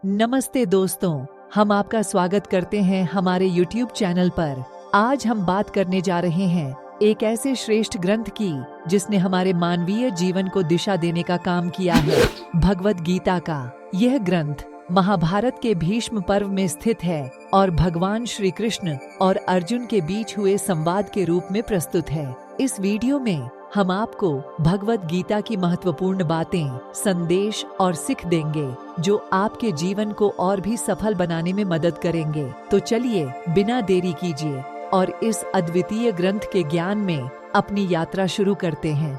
नमस्ते दोस्तों, हम आपका स्वागत करते हैं हमारे YouTube चैनल पर। आज हम बात करने जा रहे हैं एक ऐसे श्रेष्ठ ग्रंथ की जिसने हमारे मानवीय जीवन को दिशा देने का काम किया है, भगवद गीता का। यह ग्रंथ महाभारत के भीष्म पर्व में स्थित है और भगवान श्री कृष्ण और अर्जुन के बीच हुए संवाद के रूप में प्रस्तुत है। इस वीडियो में हम आपको भगवद गीता की महत्वपूर्ण बातें, संदेश और सीख देंगे जो आपके जीवन को और भी सफल बनाने में मदद करेंगे। तो चलिए बिना देरी कीजिए और इस अद्वितीय ग्रंथ के ज्ञान में अपनी यात्रा शुरू करते हैं।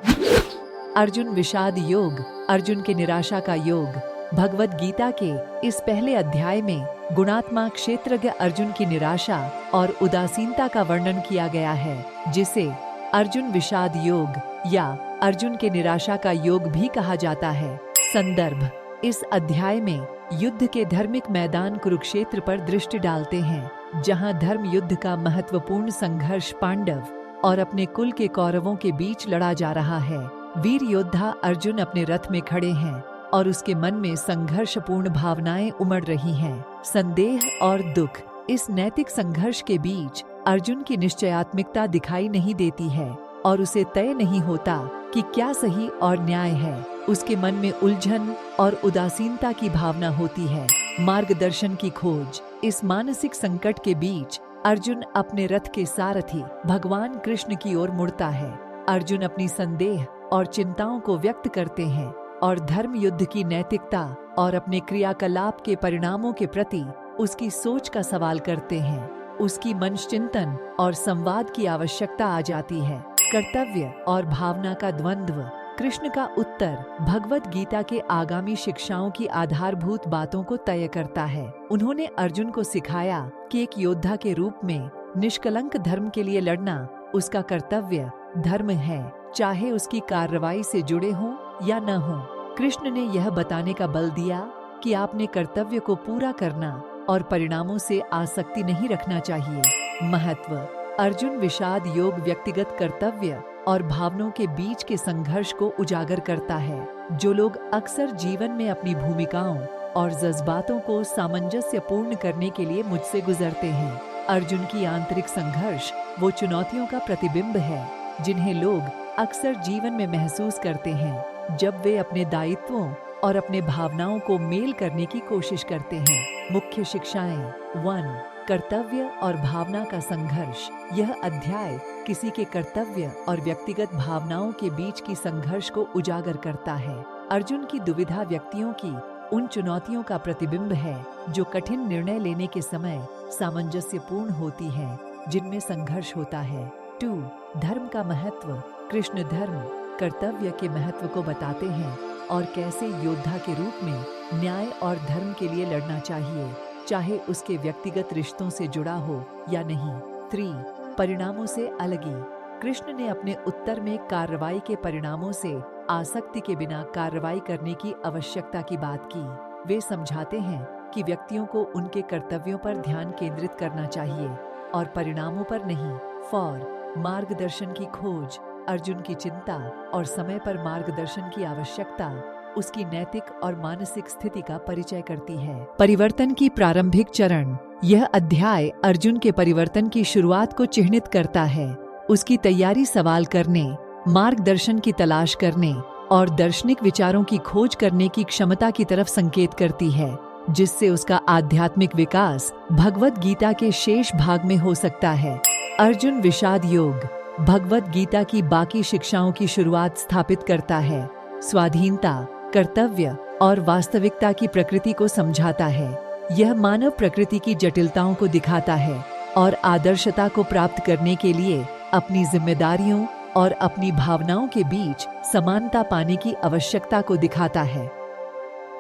अर्जुन विषाद योग, अर्जुन के निराशा का योग। भगवद गीता के इस पहले अध्याय में गुणात्मा क्षेत्रज्ञ अर्जुन की निराशा और उदासीनता का वर्णन किया गया है, जिसे अर्जुन विषाद योग या अर्जुन के निराशा का योग भी कहा जाता है। संदर्भ: इस अध्याय में युद्ध के धार्मिक मैदान कुरुक्षेत्र पर दृष्टि डालते हैं, जहां धर्म युद्ध का महत्वपूर्ण संघर्ष पांडव और अपने कुल के कौरवों के बीच लड़ा जा रहा है। वीर योद्धा अर्जुन अपने रथ में खड़े हैं और उसके मन में संघर्षपूर्ण भावनाएं उमड़ रही हैं। संदेह और दुख। इस नैतिक संघर्ष के बीच अर्जुन की निश्चयात्मिकता दिखाई नहीं देती है और उसे तय नहीं होता कि क्या सही और न्याय है। उसके मन में उलझन और उदासीनता की भावना होती है। मार्गदर्शन की खोज। इस मानसिक संकट के बीच अर्जुन अपने रथ के सारथी भगवान कृष्ण की ओर मुड़ता है। अर्जुन अपनी संदेह और चिंताओं को व्यक्त करते हैं और धर्म युद्ध की नैतिकता और अपने क्रियाकलाप के परिणामों के प्रति उसकी सोच का सवाल करते हैं। उसकी मनश्चिंतन और संवाद की आवश्यकता आ जाती है। कर्तव्य और भावना का द्वंद्व। कृष्ण का उत्तर भगवद गीता के आगामी शिक्षाओं की आधारभूत बातों को तय करता है। उन्होंने अर्जुन को सिखाया कि एक योद्धा के रूप में निष्कलंक धर्म के लिए लड़ना उसका कर्तव्य धर्म है, चाहे उसकी कार्रवाई से जुड़े हों या न हों। कृष्ण ने यह बताने का बल दिया कि आपने कर्तव्य को पूरा करना और परिणामों से आसक्ति नहीं रखना चाहिए। महत्व। अर्जुन विषाद योग व्यक्तिगत कर्तव्य और भावनाओं के बीच के संघर्ष को उजागर करता है। जो लोग अक्सर जीवन में अपनी भूमिकाओं और जज्बातों को सामंजस्यपूर्ण करने के लिए मुझसे गुजरते हैं। अर्जुन की आंतरिक संघर्ष वो चुनौतियों का प्रतिबिंब है जिन्हें लोग अक्सर जीवन में महसूस करते हैं जब वे अपने दायित्वों और अपने भावनाओं को मेल करने की कोशिश करते हैं। मुख्य शिक्षाएं। 1. कर्तव्य और भावना का संघर्ष। यह अध्याय किसी के कर्तव्य और व्यक्तिगत भावनाओं के बीच की संघर्ष को उजागर करता है। अर्जुन की दुविधा व्यक्तियों की उन चुनौतियों का प्रतिबिंब है जो कठिन निर्णय लेने के समय सामंजस्यपूर्ण होती हैं, जिनमें संघर्ष होता है। 2. धर्म का महत्व। कृष्ण धर्म कर्तव्य के महत्व को बताते हैं और कैसे योद्धा के रूप में न्याय और धर्म के लिए लड़ना चाहिए, चाहे उसके व्यक्तिगत रिश्तों से जुड़ा हो या नहीं। 3. परिणामों से अलगी। कृष्ण ने अपने उत्तर में कार्रवाई के परिणामों से आसक्ति के बिना कार्रवाई करने की आवश्यकता की बात की। वे समझाते हैं कि व्यक्तियों को उनके कर्तव्यों पर ध्यान केंद्रित करना चाहिए और परिणामों पर नहीं। 4. मार्गदर्शन की खोज। अर्जुन की चिंता और समय पर मार्गदर्शन की आवश्यकता उसकी नैतिक और मानसिक स्थिति का परिचय करती है। परिवर्तन की प्रारंभिक चरण। यह अध्याय अर्जुन के परिवर्तन की शुरुआत को चिह्नित करता है। उसकी तैयारी सवाल करने, मार्गदर्शन की तलाश करने और दार्शनिक विचारों की खोज करने की क्षमता की तरफ संकेत करती है, जिससे उसका आध्यात्मिक विकास भगवद गीता के शेष भाग में हो सकता है। अर्जुन विषाद योग भगवद गीता की बाकी शिक्षाओं की शुरुआत स्थापित करता है। स्वाधीनता, कर्तव्य और वास्तविकता की प्रकृति को समझाता है। यह मानव प्रकृति की जटिलताओं को दिखाता है और आदर्शता को प्राप्त करने के लिए अपनी जिम्मेदारियों और अपनी भावनाओं के बीच समानता पाने की आवश्यकता को दिखाता है।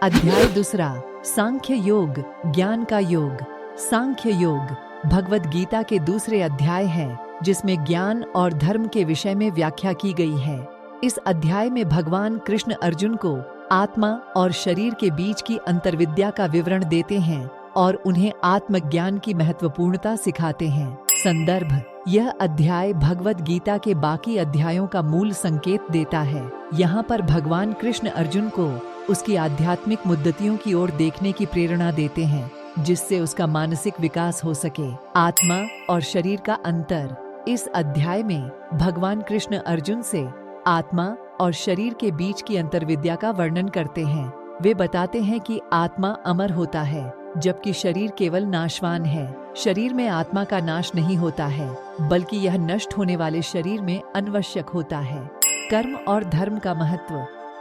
अध्याय 2. सांख्य योग, ज्ञान का योग। सांख्य योग भगवद गीता के दूसरे अध्याय है जिसमें ज्ञान और धर्म के विषय में व्याख्या की गई है। इस अध्याय में भगवान कृष्ण अर्जुन को आत्मा और शरीर के बीच की अंतर्विद्या का विवरण देते हैं और उन्हें आत्मज्ञान की महत्वपूर्णता सिखाते हैं। संदर्भ: यह अध्याय भगवद गीता के बाकी अध्यायों का मूल संकेत देता है। यहाँ पर भगवान कृष्ण अर्जुन को उसकी आध्यात्मिक मुद्दतियों की ओर देखने की प्रेरणा देते हैं, जिससे उसका मानसिक विकास हो सके। आत्मा और शरीर का अंतर। इस अध्याय में भगवान कृष्ण अर्जुन से आत्मा और शरीर के बीच की अंतर्विद्या का वर्णन करते हैं। वे बताते हैं कि आत्मा अमर होता है, जबकि शरीर केवल नाशवान है। शरीर में आत्मा का नाश नहीं होता है, बल्कि यह नष्ट होने वाले शरीर में अनवश्यक होता है। कर्म और धर्म का महत्व।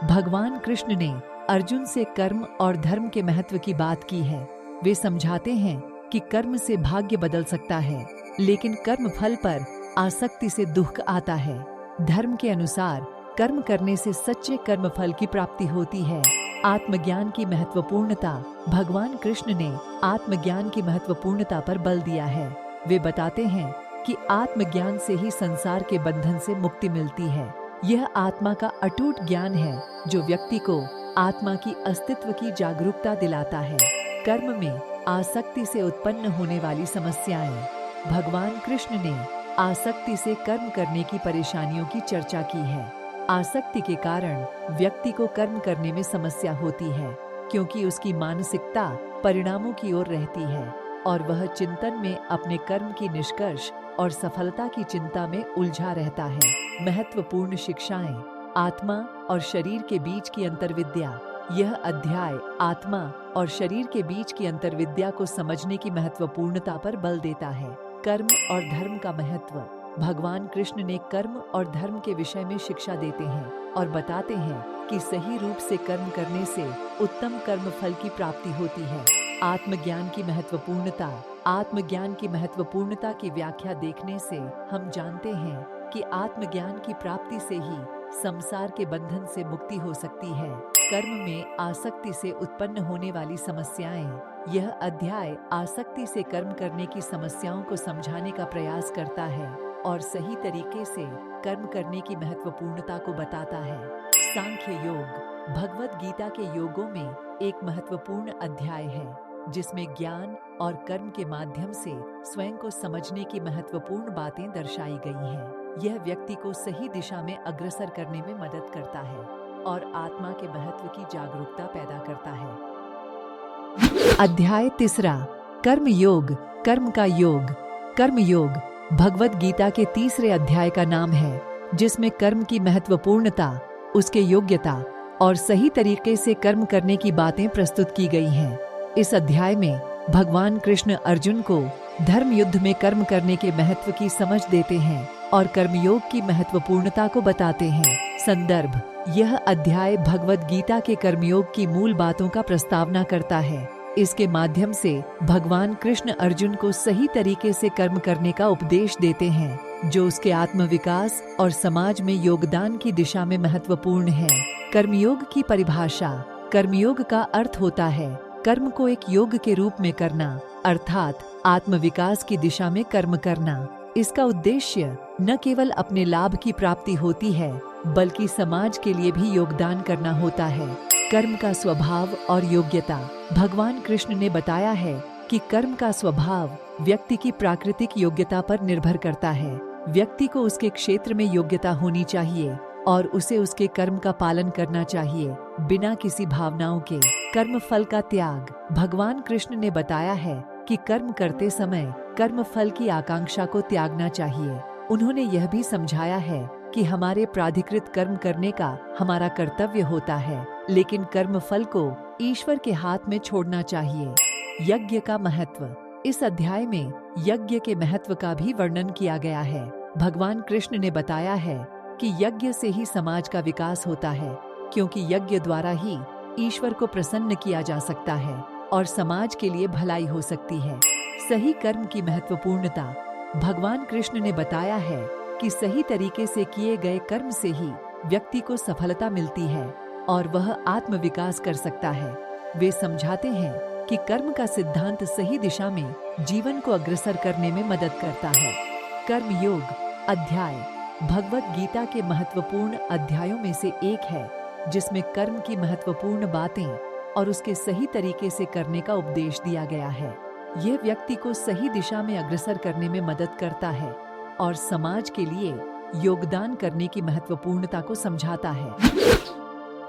भगवान कृष्ण ने अर्जुन से कर्म और धर्म के महत्व की बात की है। वे समझाते हैं कि कर्म से भाग्य बदल सकता है, लेकिन कर्म फल पर आसक्ति से दुख आता है। धर्म के अनुसार कर्म करने से सच्चे कर्म फल की प्राप्ति होती है। आत्मज्ञान की महत्वपूर्णता। भगवान कृष्ण ने आत्मज्ञान की महत्वपूर्णता पर बल दिया है। वे बताते हैं कि आत्मज्ञान से ही संसार के बंधन से मुक्ति मिलती है। यह आत्मा का अटूट ज्ञान है, जो व्यक्ति को आत्मा की अस्तित्व की जागरूकता दिलाता है। कर्म में आसक्ति से उत्पन्न होने वाली समस्याएं। भगवान कृष्ण ने आसक्ति से कर्म करने की परेशानियों की चर्चा की है। आसक्ति के कारण व्यक्ति को कर्म करने में समस्या होती है, क्योंकि उसकी मानसिकता परिणामों की ओर रहती है और वह चिंतन में अपने कर्म की निष्कर्ष और सफलता की चिंता में उलझा रहता है। महत्वपूर्ण शिक्षाएं। आत्मा और शरीर के बीच की अंतर्विद्या। यह अध्याय आत्मा और शरीर के बीच की अंतर्विद्या को समझने की महत्वपूर्णता पर बल देता है। कर्म और धर्म का महत्व। भगवान कृष्ण ने कर्म और धर्म के विषय में शिक्षा देते हैं और बताते हैं कि सही रूप से कर्म करने से उत्तम कर्म फल की प्राप्ति होती है। आत्मज्ञान की महत्वपूर्णता। आत्मज्ञान की महत्वपूर्णता की व्याख्या देखने से हम जानते हैं कि आत्मज्ञान की प्राप्ति से ही संसार के बंधन से मुक्ति हो सकती है। कर्म में आसक्ति से उत्पन्न होने वाली समस्याएं। यह अध्याय आसक्ति से कर्म करने की समस्याओं को समझाने का प्रयास करता है और सही तरीके से कर्म करने की महत्वपूर्णता को बताता है। सांख्य योग। भगवद गीता के योगों में एक महत्वपूर्ण अध्याय है, जिसमें ज्ञान और कर्म के माध्यम से स्वयं को समझने की महत्वपूर्ण बातें दर्शाई गई हैं। यह व्यक्ति को सही दिशा में अग्रसर करने में मदद करता है और आत्मा के महत्व की जागरूकता पैदा करता है। अध्याय तीसरा। कर्म योग। कर्म का योग। कर्म योग भगवद गीता के तीसरे अध्याय का नाम है, जिसमें कर्म की महत्वपूर्णता, उसके योग्यता और सही तरीके से कर्म करने की बातें प्रस्तुत की गई हैं। इस अध्याय में भगवान कृष्ण अर्जुन को धर्म युद्ध में कर्म करने के महत्व की समझ देते हैं और कर्मयोग की महत्वपूर्णता को बताते हैं। संदर्भ। यह अध्याय भगवद गीता के कर्मयोग की मूल बातों का प्रस्तावना करता है। इसके माध्यम से भगवान कृष्ण अर्जुन को सही तरीके से कर्म करने का उपदेश देते हैं, जो उसके आत्मविकास और समाज में योगदान की दिशा में महत्वपूर्ण है। कर्मयोग की परिभाषा। कर्मयोग का अर्थ होता है कर्म को एक योग के रूप में करना, अर्थात आत्मविकास की दिशा में कर्म करना। इसका उद्देश्य न केवल अपने लाभ की प्राप्ति होती है, बल्कि समाज के लिए भी योगदान करना होता है। कर्म का स्वभाव और योग्यता। भगवान कृष्ण ने बताया है कि कर्म का स्वभाव व्यक्ति की प्राकृतिक योग्यता पर निर्भर करता है। व्यक्ति को उसके क्षेत्र में योग्यता होनी चाहिए और उसे उसके कर्म का पालन करना चाहिए, बिना किसी भावनाओं के। कर्म फल का त्याग। भगवान कृष्ण ने बताया है कि कर्म करते समय कर्म फल की आकांक्षा को त्यागना चाहिए। उन्होंने यह भी समझाया है कि हमारे प्राधिकृत कर्म करने का हमारा कर्तव्य होता है, लेकिन कर्म फल को ईश्वर के हाथ में छोड़ना चाहिए। यज्ञ का महत्व। इस अध्याय में यज्ञ के महत्व का भी वर्णन किया गया है। भगवान कृष्ण ने बताया है कि यज्ञ से ही समाज का विकास होता है, क्योंकि यज्ञ द्वारा ही ईश्वर को प्रसन्न किया जा सकता है और समाज के लिए भलाई हो सकती है। सही कर्म की महत्वपूर्णता। भगवान कृष्ण ने बताया है कि सही तरीके से किए गए कर्म से ही व्यक्ति को सफलता मिलती है और वह आत्मविकास कर सकता है। वे समझाते हैं कि कर्म का सिद्धांत सही दिशा में जीवन को अग्रसर करने में मदद करता है। कर्म योग अध्याय भगवद गीता के महत्वपूर्ण अध्यायों में से एक है, जिसमें कर्म की महत्वपूर्ण बातें और उसके सही तरीके से करने का उपदेश दिया गया है। यह व्यक्ति को सही दिशा में अग्रसर करने में मदद करता है और समाज के लिए योगदान करने की महत्वपूर्णता को समझाता है।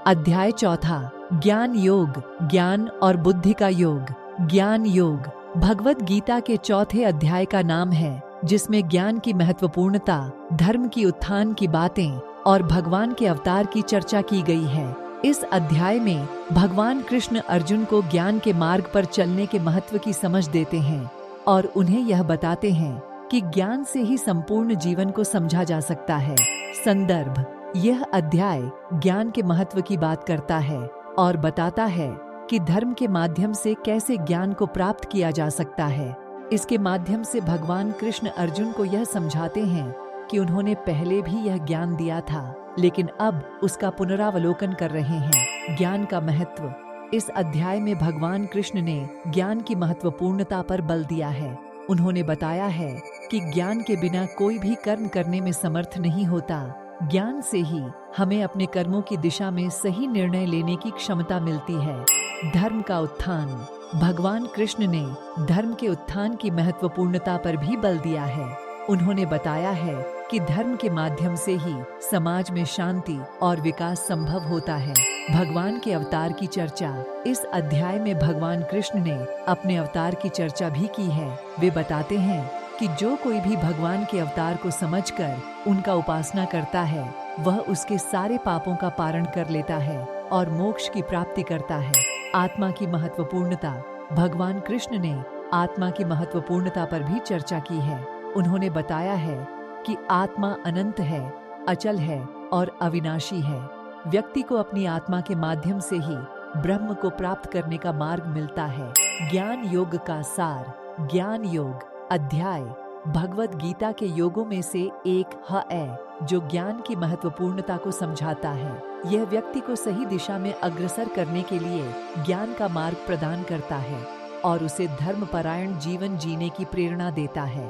अध्याय चौथा, ज्ञान योग, ज्ञान और बुद्धि का योग। ज्ञान योग भगवत गीता के चौथे अध्याय का नाम है, जिसमें ज्ञान की महत्वपूर्णता, धर्म की उत्थान की बातें और भगवान के अवतार की चर्चा की गई है। इस अध्याय में भगवान कृष्ण अर्जुन को ज्ञान के मार्ग पर चलने के महत्व की समझ देते हैं और उन्हें यह बताते हैं कि ज्ञान से ही संपूर्ण जीवन को समझा जा सकता है। संदर्भ: यह अध्याय ज्ञान के महत्व की बात करता है और बताता है कि धर्म के माध्यम से कैसे ज्ञान को प्राप्त किया जा सकता है। इसके माध्यम से भगवान कृष्ण अर्जुन को यह समझाते हैं कि उन्होंने पहले भी यह ज्ञान दिया था, लेकिन अब उसका पुनरावलोकन कर रहे हैं। ज्ञान का महत्व: इस अध्याय में भगवान कृष्ण ने ज्ञान की महत्वपूर्णता पर बल दिया है। उन्होंने बताया है कि ज्ञान के बिना कोई भी कर्म करने में समर्थ नहीं होता। ज्ञान से ही हमें अपने कर्मों की दिशा में सही निर्णय लेने की क्षमता मिलती है। धर्म का उत्थान: भगवान कृष्ण ने धर्म के उत्थान की महत्वपूर्णता पर भी बल दिया है। उन्होंने बताया है कि धर्म के माध्यम से ही समाज में शांति और विकास संभव होता है। भगवान के अवतार की चर्चा: इस अध्याय में भगवान कृष्ण ने अपने अवतार की चर्चा भी की है। वे बताते हैं कि जो कोई भी भगवान के अवतार को समझकर उनका उपासना करता है, वह उसके सारे पापों का पारण कर लेता है और मोक्ष की प्राप्ति करता है। आत्मा की महत्वपूर्णता: भगवान कृष्ण ने आत्मा की महत्वपूर्णता पर भी चर्चा की है। उन्होंने बताया है कि आत्मा अनंत है, अचल है और अविनाशी है। व्यक्ति को अपनी आत्मा के माध्यम से ही ब्रह्म को प्राप्त करने का मार्ग मिलता है। ज्ञान योग का सार: ज्ञान योग अध्याय भगवत गीता के योगों में से एक है, जो ज्ञान की महत्वपूर्णता को समझाता है। यह व्यक्ति को सही दिशा में अग्रसर करने के लिए ज्ञान का मार्ग प्रदान करता है और उसे धर्मपरायण जीवन जीने की प्रेरणा देता है।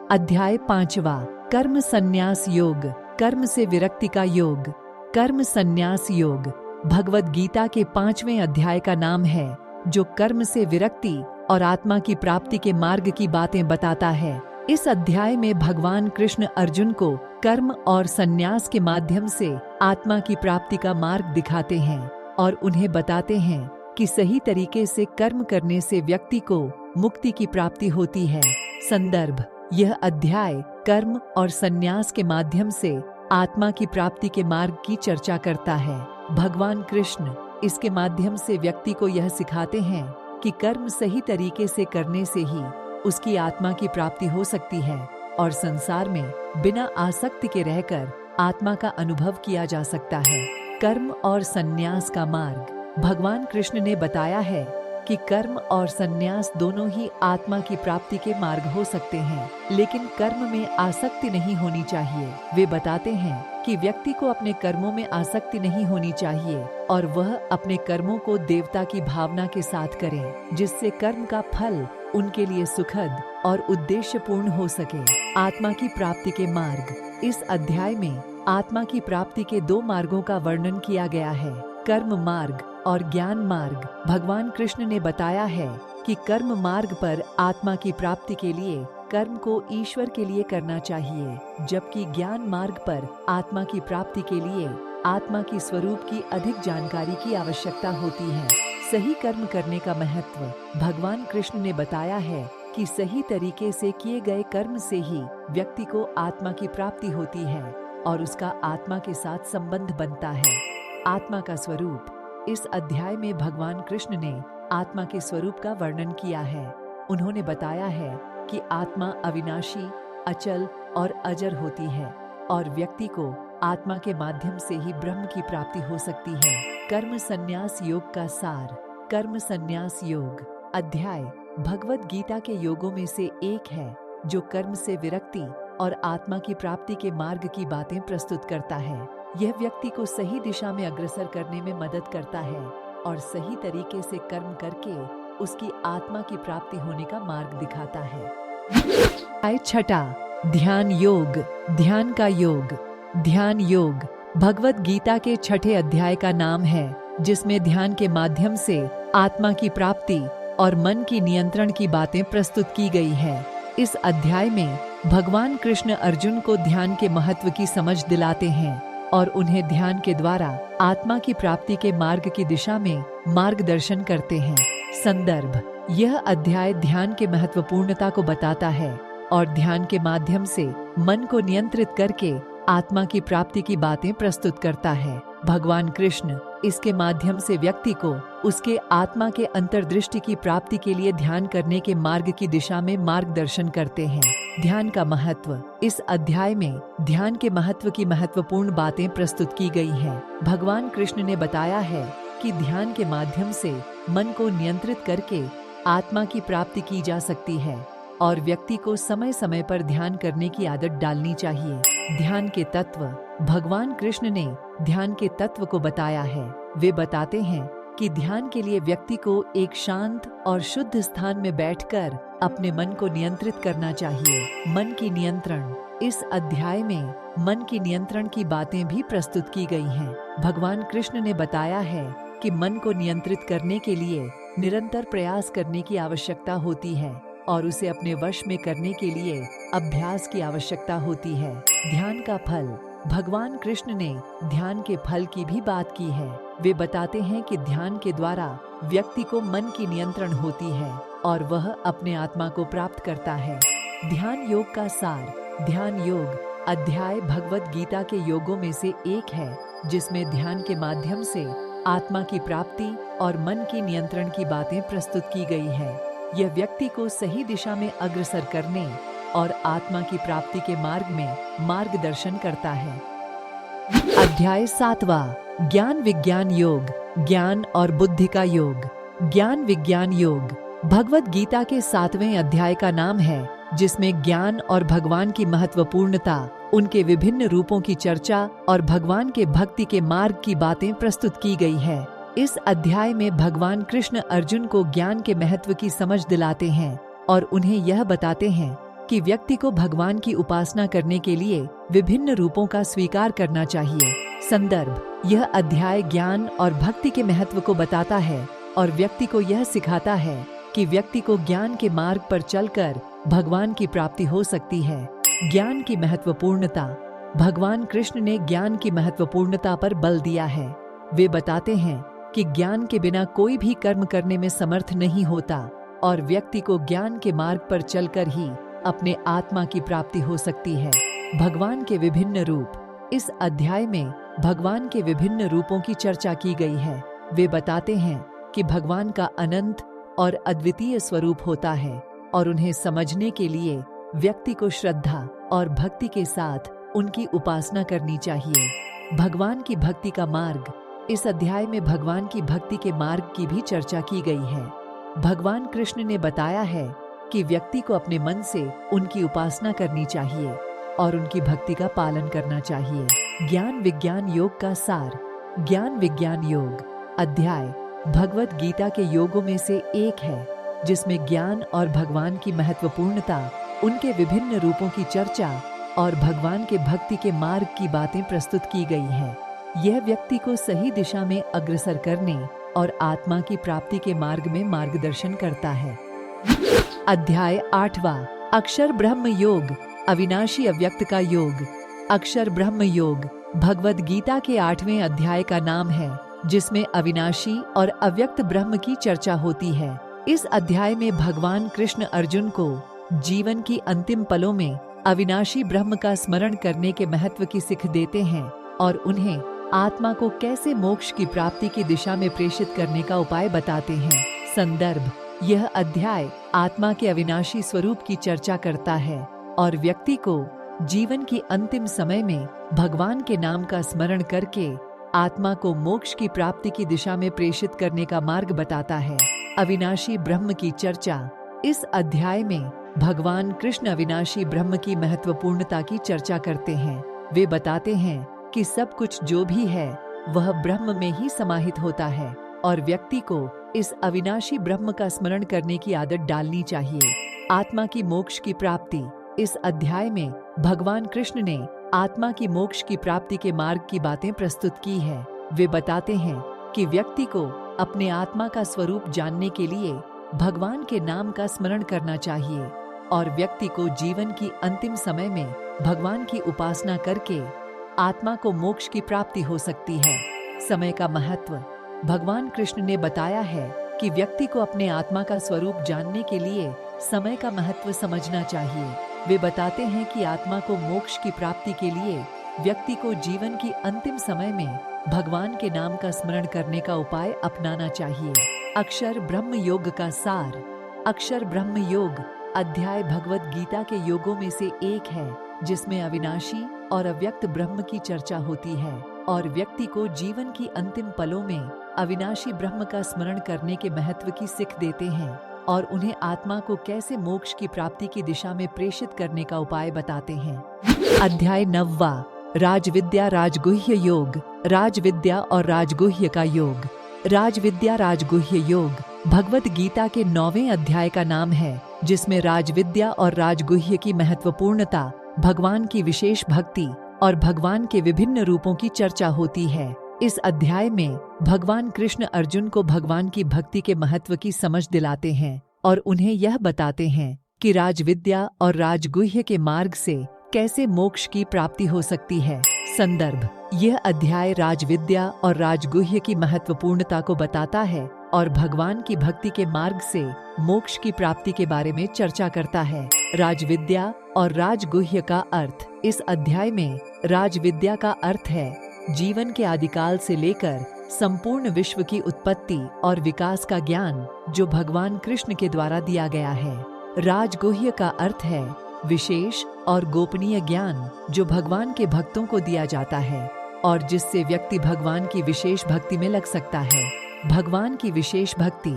अध्याय पांचवा, कर्म संन्यास योग, कर्म से विरक्ति का योग। कर्म संन्यास योग भगवत गीता के 5वें अध्याय का नाम है, जो कर्म से विरक्ति और आत्मा की प्राप्ति के मार्ग की बातें बताता है। इस अध्याय में भगवान कृष्ण अर्जुन को कर्म और संन्यास के माध्यम से आत्मा की प्राप्ति का मार्ग दिखाते हैं और उन्हें बताते हैं कि सही तरीके से कर्म करने से व्यक्ति को मुक्ति की प्राप्ति होती है। संदर्भ: यह अध्याय कर्म और संन्यास के माध्यम से आत्मा की प्राप्ति के मार्ग की चर्चा करता है। भगवान कृष्ण इसके माध्यम से व्यक्ति को यह सिखाते हैं कि कर्म सही तरीके से करने से ही उसकी आत्मा की प्राप्ति हो सकती है और संसार में बिना आसक्ति के रहकर आत्मा का अनुभव किया जा सकता है। कर्म और संन्यास का मार्ग: भगवान कृष्ण ने बताया है कि कर्म और संन्यास दोनों ही आत्मा की प्राप्ति के मार्ग हो सकते हैं, लेकिन कर्म में आसक्ति नहीं होनी चाहिए। वे बताते हैं कि व्यक्ति को अपने कर्मों में आसक्ति नहीं होनी चाहिए और वह अपने कर्मों को देवता की भावना के साथ करें, जिससे कर्म का फल उनके लिए सुखद और उद्देश्यपूर्ण हो सके। आत्मा की प्राप्ति के मार्ग: इस अध्याय में आत्मा की प्राप्ति के 2 मार्गों का वर्णन किया गया है, कर्म मार्ग और ज्ञान मार्ग। भगवान कृष्ण ने बताया है कि कर्म मार्ग पर आत्मा की प्राप्ति के लिए कर्म को ईश्वर के लिए करना चाहिए, जबकि ज्ञान मार्ग पर आत्मा की प्राप्ति के लिए आत्मा की स्वरूप की अधिक जानकारी की आवश्यकता होती है। सही कर्म करने का महत्व: भगवान कृष्ण ने बताया है कि सही तरीके से किए गए कर्म से ही व्यक्ति को आत्मा की प्राप्ति होती है और उसका आत्मा के साथ संबंध बनता है। आत्मा का स्वरूप: इस अध्याय में भगवान कृष्ण ने आत्मा के स्वरूप का वर्णन किया है। उन्होंने बताया है कि आत्मा अविनाशी, अचल और अजर होती है और व्यक्ति को आत्मा के माध्यम से ही ब्रह्म की प्राप्ति हो सकती है। कर्म संन्यास योग का सार: कर्म संन्यास योग अध्याय भगवत गीता के योगों में से एक है, जो कर्म से विरक्ति और आत्मा की प्राप्ति के मार्ग की बातें प्रस्तुत करता है। यह व्यक्ति को सही दिशा में अग्रसर करने में मदद करता है और सही तरीके से कर्म करके उसकी आत्मा की प्राप्ति होने का मार्ग दिखाता है। छठा, ध्यान योग, ध्यान का योग। ध्यान योग भगवत गीता के 6ठे अध्याय का नाम है, जिसमें ध्यान के माध्यम से आत्मा की प्राप्ति और मन की नियंत्रण की बातें प्रस्तुत की गई है। इस अध्याय में भगवान कृष्ण अर्जुन को ध्यान के महत्व की समझ दिलाते हैं और उन्हें ध्यान के द्वारा आत्मा की प्राप्ति के मार्ग की दिशा में मार्गदर्शन करते हैं। संदर्भ: यह अध्याय ध्यान के महत्वपूर्णता को बताता है और ध्यान के माध्यम से मन को नियंत्रित करके आत्मा की प्राप्ति की बातें प्रस्तुत करता है। भगवान कृष्ण इसके माध्यम से व्यक्ति को उसके आत्मा के अंतर्दृष्टि की प्राप्ति के लिए ध्यान करने के मार्ग की दिशा में मार्गदर्शन करते हैं। ध्यान का महत्व: इस अध्याय में ध्यान के महत्व की महत्वपूर्ण बातें प्रस्तुत की गई हैं। भगवान कृष्ण ने बताया है कि ध्यान के माध्यम से मन को नियंत्रित करके आत्मा की प्राप्ति की जा सकती है और व्यक्ति को समय समय पर ध्यान करने की आदत डालनी चाहिए। ध्यान के तत्व: भगवान कृष्ण ने ध्यान के तत्व को बताया है। वे बताते हैं कि ध्यान के लिए व्यक्ति को एक शांत और शुद्ध स्थान में बैठकर अपने मन को नियंत्रित करना चाहिए। मन की नियंत्रण: इस अध्याय में मन की नियंत्रण की बातें भी प्रस्तुत की गई हैं। भगवान कृष्ण ने बताया है कि मन को नियंत्रित करने के लिए निरंतर प्रयास करने की आवश्यकता होती है और उसे अपने वश में करने के लिए अभ्यास की आवश्यकता होती है। ध्यान का फल: भगवान कृष्ण ने ध्यान के फल की भी बात की है। वे बताते हैं कि ध्यान के द्वारा व्यक्ति को मन की नियंत्रण होती है और वह अपने आत्मा को प्राप्त करता है। ध्यान योग का सार: ध्यान योग अध्याय भगवद गीता के योगों में से एक है, जिसमें ध्यान के माध्यम से आत्मा की प्राप्ति और मन की नियंत्रण की बातें प्रस्तुत की गई है। यह व्यक्ति को सही दिशा में अग्रसर करने और आत्मा की प्राप्ति के मार्ग में मार्गदर्शन करता है। अध्याय 7वां: ज्ञान विज्ञान योग, ज्ञान और बुद्धि का योग। ज्ञान विज्ञान योग भगवद गीता के 7वें अध्याय का नाम है, जिसमें ज्ञान और भगवान की महत्वपूर्णता, उनके विभिन्न रूपों की चर्चा और भगवान के भक्ति के मार्ग की बातें प्रस्तुत की गई है। इस अध्याय में भगवान कृष्ण अर्जुन को ज्ञान के महत्व की समझ दिलाते हैं और उन्हें यह बताते हैं कि व्यक्ति को भगवान की उपासना करने के लिए विभिन्न रूपों का स्वीकार करना चाहिए। संदर्भ: यह अध्याय ज्ञान और भक्ति के महत्व को बताता है और व्यक्ति को यह सिखाता है कि व्यक्ति को ज्ञान के मार्ग पर चलकर भगवान की प्राप्ति हो सकती है। ज्ञान की महत्वपूर्णता: भगवान कृष्ण ने ज्ञान की महत्वपूर्णता पर बल दिया है। वे बताते हैं कि ज्ञान के बिना कोई भी कर्म करने में समर्थ नहीं होता और व्यक्ति को ज्ञान के मार्ग पर चलकर ही अपने आत्मा की प्राप्ति हो सकती है। भगवान के विभिन्न रूप: इस अध्याय में भगवान के विभिन्न रूपों की चर्चा की गई है। वे बताते हैं कि भगवान का अनंत और अद्वितीय स्वरूप होता है और उन्हें समझने के लिए व्यक्ति को श्रद्धा और भक्ति के साथ उनकी उपासना करनी चाहिए। भगवान की भक्ति का मार्ग: इस अध्याय में भगवान की भक्ति के मार्ग की भी चर्चा की गई है। भगवान कृष्ण ने बताया है कि व्यक्ति को अपने मन से उनकी उपासना करनी चाहिए और उनकी भक्ति का पालन करना चाहिए। ज्ञान विज्ञान योग का सार: ज्ञान विज्ञान योग अध्याय भगवद गीता के योगों में से एक है, जिसमें ज्ञान और भगवान की महत्वपूर्णता, उनके विभिन्न रूपों की चर्चा और भगवान के भक्ति के मार्ग की बातें प्रस्तुत की गई हैं। यह व्यक्ति को सही दिशा में अग्रसर करने और आत्मा की प्राप्ति के मार्ग में मार्गदर्शन करता है। अध्याय 8वां: अक्षर ब्रह्म योग, अविनाशी अव्यक्त का योग। अक्षर ब्रह्म योग भगवद गीता के 8वें अध्याय का नाम है, जिसमें अविनाशी और अव्यक्त ब्रह्म की चर्चा होती है। इस अध्याय में भगवान कृष्ण अर्जुन को जीवन की अंतिम पलों में अविनाशी ब्रह्म का स्मरण करने के महत्व की सीख देते हैं और उन्हें आत्मा को कैसे मोक्ष की प्राप्ति की दिशा में प्रेषित करने का उपाय बताते हैं। संदर्भ: यह अध्याय आत्मा के अविनाशी स्वरूप की चर्चा करता है और व्यक्ति को जीवन की अंतिम समय में भगवान के नाम का स्मरण करके आत्मा को मोक्ष की प्राप्ति की दिशा में प्रेषित करने का मार्ग बताता है। अविनाशी ब्रह्म की चर्चा: इस अध्याय में भगवान कृष्ण अविनाशी ब्रह्म की महत्वपूर्णता की चर्चा करते हैं। वे बताते हैं कि सब कुछ जो भी है वह ब्रह्म में ही समाहित होता है और व्यक्ति को इस अविनाशी ब्रह्म का स्मरण करने की आदत डालनी चाहिए। आत्मा की मोक्ष की प्राप्ति: इस अध्याय में भगवान कृष्ण ने आत्मा की मोक्ष की प्राप्ति के मार्ग की बातें प्रस्तुत की है। वे बताते हैं कि व्यक्ति को अपने आत्मा का स्वरूप जानने के लिए भगवान के नाम का स्मरण करना चाहिए और व्यक्ति को जीवन की अंतिम समय में भगवान की उपासना करके आत्मा को मोक्ष की प्राप्ति हो सकती है। समय का महत्व। भगवान कृष्ण ने बताया है कि व्यक्ति को अपने आत्मा का स्वरूप जानने के लिए समय का महत्व समझना चाहिए। वे बताते हैं कि आत्मा को मोक्ष की प्राप्ति के लिए व्यक्ति को जीवन की अंतिम समय में भगवान के नाम का स्मरण करने का उपाय अपनाना चाहिए। अक्षर ब्रह्म योग का सार। अक्षर ब्रह्म योग अध्याय भगवत गीता के योगों में से एक है, जिसमें अविनाशी और अव्यक्त ब्रह्म की चर्चा होती है और व्यक्ति को जीवन की अंतिम पलों में अविनाशी ब्रह्म का स्मरण करने के महत्व की सीख देते हैं और उन्हें आत्मा को कैसे मोक्ष की प्राप्ति की दिशा में प्रेषित करने का उपाय बताते हैं। अध्याय 9वां राजविद्या राजगुह्य योग। राजविद्या और राजगुह्य का योग। राजविद्या राजगुह्य योग भगवत गीता के 9वें अध्याय का नाम है, जिसमें राजविद्या और राजगुह्य की महत्वपूर्णता, भगवान की विशेष भक्ति और भगवान के विभिन्न रूपों की चर्चा होती है। इस अध्याय में भगवान कृष्ण अर्जुन को भगवान की भक्ति के महत्व की समझ दिलाते हैं और उन्हें यह बताते हैं कि राजविद्या और राजगुह्य के मार्ग से कैसे मोक्ष की प्राप्ति हो सकती है। संदर्भ। यह अध्याय राजविद्या और राजगुह्य की महत्वपूर्णता को बताता है और भगवान की भक्ति के मार्ग से मोक्ष की प्राप्ति के बारे में चर्चा करता है। राजविद्या और राजगुह्य का अर्थ। इस अध्याय में राजविद्या का अर्थ है जीवन के आदिकाल से लेकर संपूर्ण विश्व की उत्पत्ति और विकास का ज्ञान, जो भगवान कृष्ण के द्वारा दिया गया है। राजगुह्य का अर्थ है विशेष और गोपनीय ज्ञान, जो भगवान के भक्तों को दिया जाता है और जिससे व्यक्ति भगवान की विशेष भक्ति में लग सकता है। भगवान की विशेष भक्ति।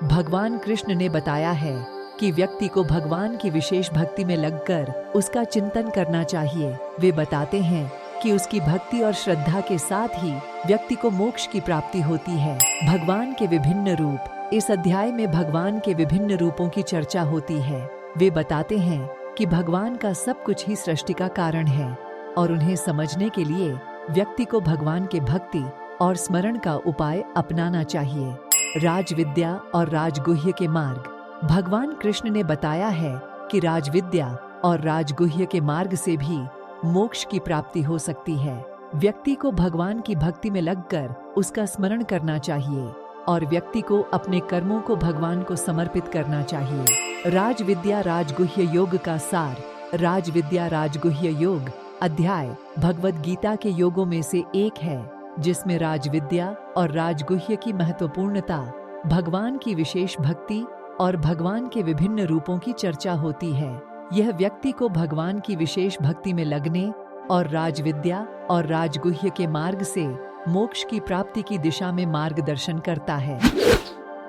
भगवान कृष्ण ने बताया है कि व्यक्ति को भगवान की विशेष भक्ति में लगकर उसका चिंतन करना चाहिए। वे बताते हैं कि उसकी भक्ति और श्रद्धा के साथ ही व्यक्ति को मोक्ष की प्राप्ति होती है। भगवान के विभिन्न रूप। इस अध्याय में भगवान के विभिन्न रूपों की चर्चा होती है। वे बताते हैं कि भगवान का सब कुछ ही सृष्टि का कारण है और उन्हें समझने के लिए व्यक्ति को भगवान के भक्ति और स्मरण का उपाय अपनाना चाहिए। राजविद्या और राजगुह्य के मार्ग। भगवान कृष्ण ने बताया है कि राजविद्या और राजगुह्य के मार्ग से भी मोक्ष की प्राप्ति हो सकती है। व्यक्ति को भगवान की भक्ति में लगकर उसका स्मरण करना चाहिए और व्यक्ति को अपने कर्मों को भगवान को समर्पित करना चाहिए। राजविद्या राजगुह्य योग का सार। राजविद्या राजगुह्य योग अध्याय भगवत गीता के योगों में से एक है, जिसमें राजविद्या और राजगुह्य की महत्वपूर्णता, भगवान की विशेष भक्ति और भगवान के विभिन्न रूपों की चर्चा होती है। यह व्यक्ति को भगवान की विशेष भक्ति में लगने और राजविद्या और राजगुह्य के मार्ग से मोक्ष की प्राप्ति की दिशा में मार्गदर्शन करता है।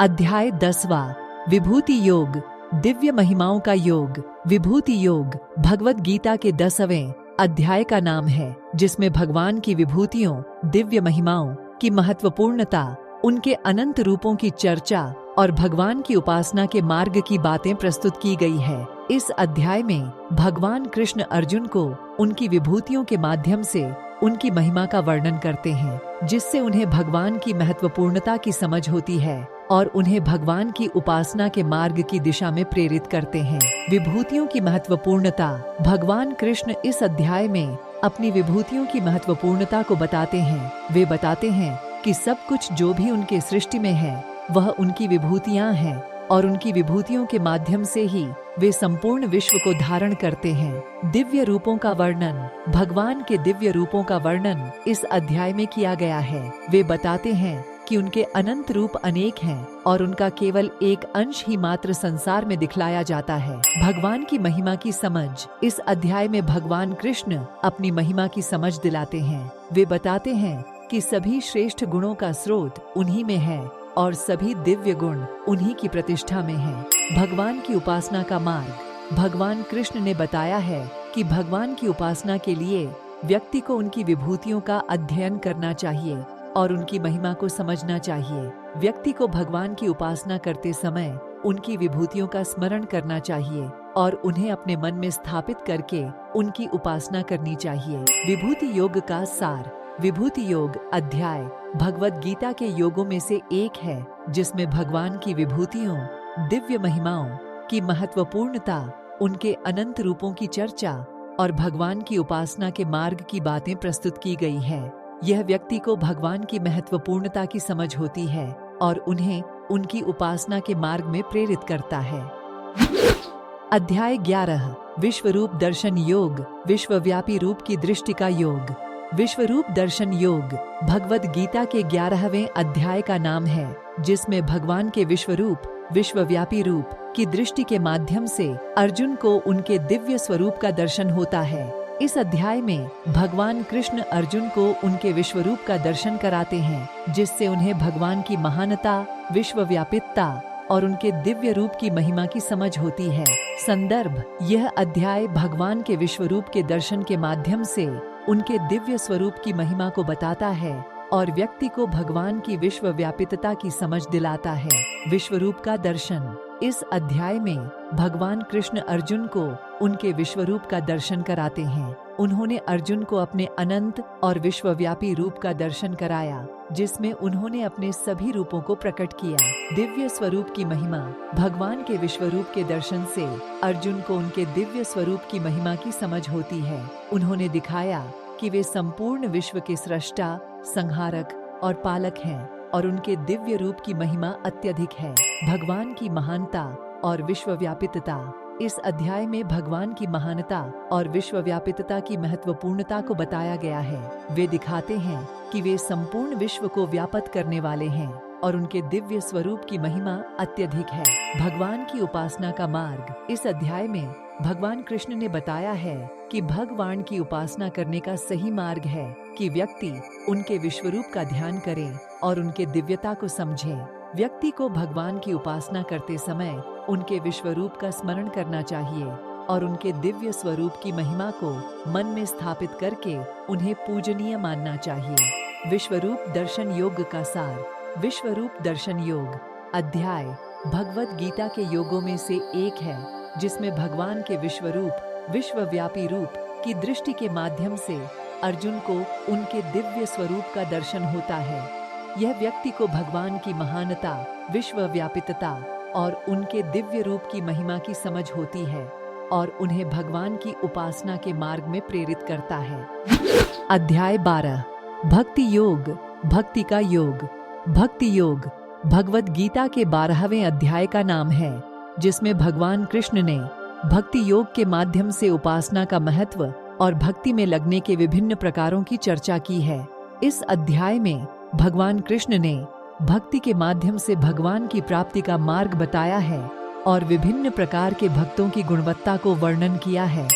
अध्याय 10वां विभूति योग। दिव्य महिमाओं का योग। विभूति योग भगवत गीता के 10वें अध्याय का नाम है, जिसमें भगवान की विभूतियों, दिव्य महिमाओं की महत्वपूर्णता, उनके अनंत रूपों की चर्चा और भगवान की उपासना के मार्ग की बातें प्रस्तुत की गई है। इस अध्याय में भगवान कृष्ण अर्जुन को उनकी विभूतियों के माध्यम से उनकी महिमा का वर्णन करते हैं, जिससे उन्हें भगवान की महत्वपूर्णता की समझ होती है और उन्हें भगवान की उपासना के मार्ग की दिशा में प्रेरित करते हैं। विभूतियों की महत्वपूर्णता। भगवान कृष्ण इस अध्याय में अपनी विभूतियों की महत्वपूर्णता को बताते हैं। वे बताते हैं कि सब कुछ जो भी उनके सृष्टि में है वह उनकी विभूतियां हैं और उनकी विभूतियों के माध्यम से ही वे संपूर्ण विश्व को धारण करते हैं। दिव्य रूपों का वर्णन। भगवान के दिव्य रूपों का वर्णन इस अध्याय में किया गया है। वे बताते हैं कि उनके अनंत रूप अनेक हैं और उनका केवल एक अंश ही मात्र संसार में दिखलाया जाता है। भगवान की महिमा की समझ। इस अध्याय में भगवान कृष्ण अपनी महिमा की समझ दिलाते हैं। वे बताते हैं कि सभी श्रेष्ठ गुणों का स्रोत उन्हीं में है और सभी दिव्य गुण उन्हीं की प्रतिष्ठा में है। भगवान की उपासना का मार्ग। भगवान कृष्ण ने बताया है कि भगवान की उपासना के लिए व्यक्ति को उनकी विभूतियों का अध्ययन करना चाहिए और उनकी महिमा को समझना चाहिए। व्यक्ति को भगवान की उपासना करते समय उनकी विभूतियों का स्मरण करना चाहिए और उन्हें अपने मन में स्थापित करके उनकी उपासना करनी चाहिए। विभूति योग का सार। विभूति योग अध्याय भगवत गीता के योगों में से एक है, जिसमें भगवान की विभूतियों, दिव्य महिमाओं की महत्वपूर्णता, उनके अनंत रूपों की चर्चा और भगवान की उपासना के मार्ग की बातें प्रस्तुत की गई है। यह व्यक्ति को भगवान की महत्वपूर्णता की समझ होती है और उन्हें उनकी उपासना के मार्ग में प्रेरित करता है। अध्याय 11 विश्वरूप दर्शन योग, विश्वव्यापी रूप की दृष्टि का योग। विश्वरूप दर्शन योग भगवद गीता के 11वें अध्याय का नाम है, जिसमें भगवान के विश्वरूप, विश्वव्यापी रूप की दृष्टि के माध्यम से अर्जुन को उनके दिव्य स्वरूप का दर्शन होता है। इस अध्याय में भगवान कृष्ण अर्जुन को उनके विश्वरूप का दर्शन कराते हैं, जिससे उन्हें भगवान की महानता, विश्वव्यापिता और उनके दिव्य रूप की महिमा की समझ होती है। संदर्भ: यह अध्याय भगवान के विश्वरूप के दर्शन के माध्यम से उनके दिव्य स्वरूप की महिमा को बताता है और व्यक्ति को भगवान की विश्वव्यापिता की समझ दिलाता है। विश्वरूप का दर्शन: इस अध्याय में भगवान कृष्ण अर्जुन को उनके विश्वरूप का दर्शन कराते हैं। उन्होंने अर्जुन को अपने अनंत और विश्वव्यापी रूप का दर्शन कराया, जिसमें उन्होंने अपने सभी रूपों को प्रकट किया। दिव्य स्वरूप की महिमा: भगवान के विश्वरूप के दर्शन से अर्जुन को उनके दिव्य स्वरूप की महिमा की समझ होती है। उन्होंने दिखाया कि वे संपूर्ण विश्व के सृष्टा, संहारक और पालक हैं और उनके दिव्य रूप की महिमा अत्यधिक है। भगवान की महानता और विश्वव्यापिता: इस अध्याय में भगवान की महानता और विश्वव्यापिता की महत्वपूर्णता को बताया गया है। वे दिखाते हैं कि वे संपूर्ण विश्व को व्याप्त करने वाले हैं और उनके दिव्य स्वरूप की महिमा अत्यधिक है। भगवान की उपासना का मार्ग: इस अध्याय में भगवान कृष्ण ने बताया है कि भगवान की उपासना करने का सही मार्ग है कि व्यक्ति उनके विश्वरूप का ध्यान करे और उनके दिव्यता को समझे। व्यक्ति को भगवान की उपासना करते समय उनके विश्वरूप का स्मरण करना चाहिए और उनके दिव्य स्वरूप की महिमा को मन में स्थापित करके उन्हें पूजनीय मानना चाहिए। विश्वरूप दर्शन योग का सार: विश्वरूप दर्शन योग अध्याय भगवद गीता के योगों में से एक है, जिसमें भगवान के विश्वरूप, विश्वव्यापी रूप की दृष्टि के माध्यम से अर्जुन को उनके दिव्य स्वरूप का दर्शन होता है। यह व्यक्ति को भगवान की महानता, विश्वव्यापिता और उनके दिव्य रूप की महिमा की समझ होती है और उन्हें भगवान की उपासना के मार्ग में प्रेरित करता है। अध्याय 12 भक्ति योग, भक्ति का योग। भक्ति योग भगवद गीता के 12वें अध्याय का नाम है, जिसमें भगवान कृष्ण ने भक्ति योग के माध्यम से उपासना का महत्व और भक्ति में लगने के विभिन्न प्रकारों की चर्चा की है। इस अध्याय में भगवान कृष्ण ने भक्ति के माध्यम से भगवान की प्राप्ति का मार्ग बताया है और विभिन्न प्रकार के भक्तों की गुणवत्ता को वर्णन किया है।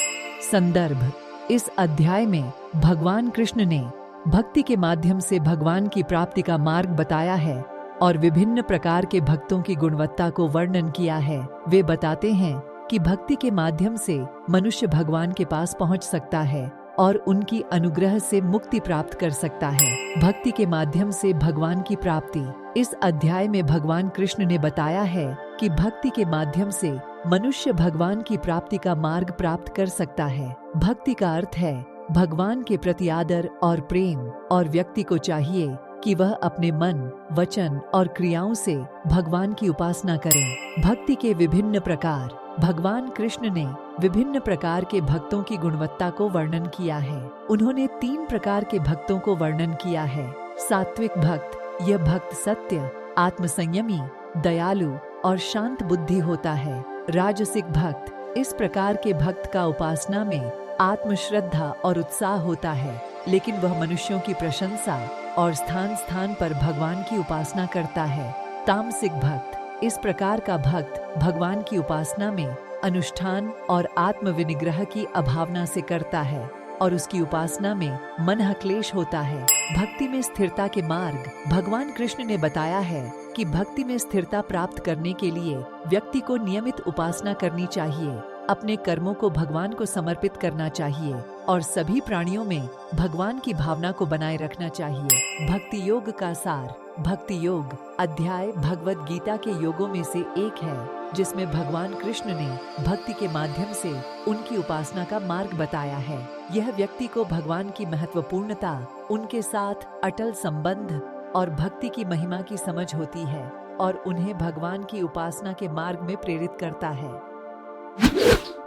संदर्भ: इस अध्याय में भगवान कृष्ण ने भक्ति के माध्यम से भगवान की प्राप्ति का मार्ग बताया है और विभिन्न प्रकार के भक्तों की गुणवत्ता को वर्णन किया है। वे बताते हैं कि भक्ति के माध्यम से मनुष्य भगवान के पास पहुंच सकता है और उनकी अनुग्रह से मुक्ति प्राप्त कर सकता है। भक्ति के माध्यम से भगवान की प्राप्ति: इस अध्याय में भगवान कृष्ण ने बताया है कि भक्ति के माध्यम से मनुष्य भगवान की प्राप्ति का मार्ग प्राप्त कर सकता है। भक्ति का अर्थ है भगवान के प्रति आदर और प्रेम, और व्यक्ति को चाहिए कि वह अपने मन, वचन और क्रियाओं से भगवान की उपासना करे। भक्ति के विभिन्न प्रकार: भगवान कृष्ण ने विभिन्न प्रकार के भक्तों की गुणवत्ता को वर्णन किया है। उन्होंने 3 प्रकार के भक्तों को वर्णन किया है। सात्विक भक्त: यह भक्त सत्य, आत्मसंयमी, दयालु और शांत बुद्धि होता है। राजसिक भक्त: इस प्रकार के भक्त का उपासना में आत्मश्रद्धा और उत्साह होता है, लेकिन वह मनुष्यों की प्रशंसा और स्थान स्थान पर भगवान की उपासना करता है। तामसिक भक्त: इस प्रकार का भक्त भगवान की उपासना में अनुष्ठान और आत्मविनिग्रह की अभावना से करता है और उसकी उपासना में मन क्लेश होता है। भक्ति में स्थिरता के मार्ग: भगवान कृष्ण ने बताया है कि भक्ति में स्थिरता प्राप्त करने के लिए व्यक्ति को नियमित उपासना करनी चाहिए, अपने कर्मों को भगवान को समर्पित करना चाहिए और सभी प्राणियों में भगवान की भावना को बनाए रखना चाहिए। भक्ति योग का सार: भक्ति योग अध्याय भगवद गीता के योगों में से एक है, जिसमें भगवान कृष्ण ने भक्ति के माध्यम से उनकी उपासना का मार्ग बताया है। यह व्यक्ति को भगवान की महत्वपूर्णता, उनके साथ अटल संबंध और भक्ति की महिमा की समझ होती है और उन्हें भगवान की उपासना के मार्ग में प्रेरित करता है।